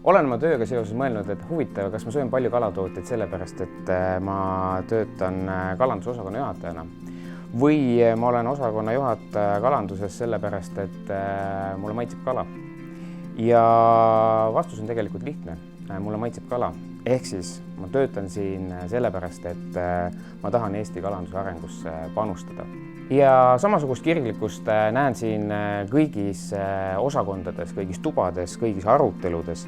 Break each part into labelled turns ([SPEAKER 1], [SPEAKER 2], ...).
[SPEAKER 1] Olen oma tööga seoses mõelnud, et huvitav, kas ma söön palju kalatooteid sellepärast, et ma töötan kalandusosakonna juhatajana või ma olen osakonna juhataja kalanduses sellepärast, et mulle maitseb kala. Ja vastus on tegelikult lihtne. Mulle maitseb kala. Ehk siis ma töötan siin sellepärast, et ma tahan Eesti kalanduse arengusse panustada. Ja samasugust kirglikkust näen siin kõigis osakondades, kõigis tubades, kõigis aruteludes.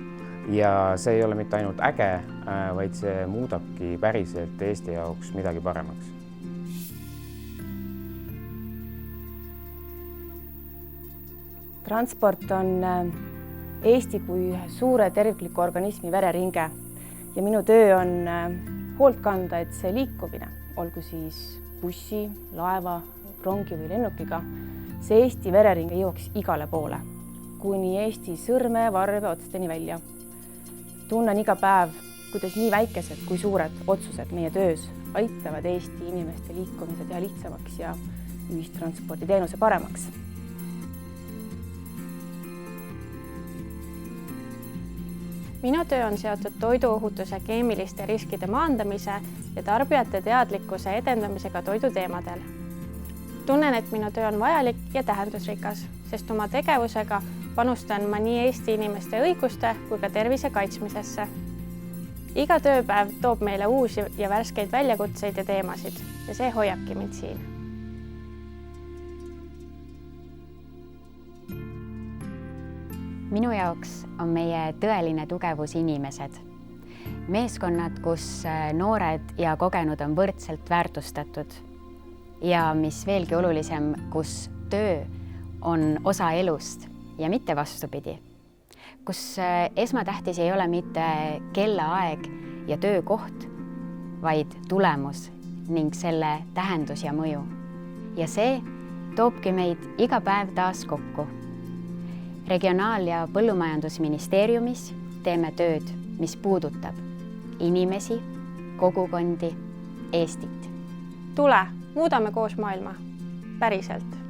[SPEAKER 1] Ja see ei ole mitte ainult äge, vaid see muudabki päriselt Eesti jaoks midagi paremaks.
[SPEAKER 2] Transport on Eesti kui suure tervikliku organismi vereringe ja minu töö on hoolt kanda, et see liikumine, olgu siis bussi, laeva, rongi või lennukiga, see Eesti verering jõuaks igale poole, kuni Eesti sõrme, varve otsteni välja. Tunnen iga päev, kuidas nii väikesed kui suured otsused meie töös aitavad Eesti inimeste liikumise teha lihtsamaks ja ühistransporditeenuse paremaks.
[SPEAKER 3] Minu töö on seotud toiduohutuse keemiliste riskide maandamise ja tarbijate teadlikkuse edendamisega toiduteemadel. Tunnen, et minu töö on vajalik ja tähendusrikas, sest oma tegevusega panustan ma nii Eesti inimeste õiguste kui ka tervise kaitsmisesse. Iga tööpäev toob meile uusi ja värskeid väljakutseid ja teemasid ja see hoiabki mind siin.
[SPEAKER 4] Minu jaoks on meie tõeline tugevus inimesed. Meeskonnad, kus noored ja kogenud on võrdselt väärtustatud. Ja mis veelgi olulisem, kus töö on osa elust ja mitte vastupidi. Kus esmatähtis ei ole mitte kellaaeg ja töökoht, vaid tulemus ning selle tähendus ja mõju. Ja see toobki meid iga päev taas kokku. Regionaal- ja Põllumajandusministeeriumis teeme tööd, mis puudutab inimesi, kogukondi, Eestit.
[SPEAKER 3] Tule, muudame koos maailma. Päriselt.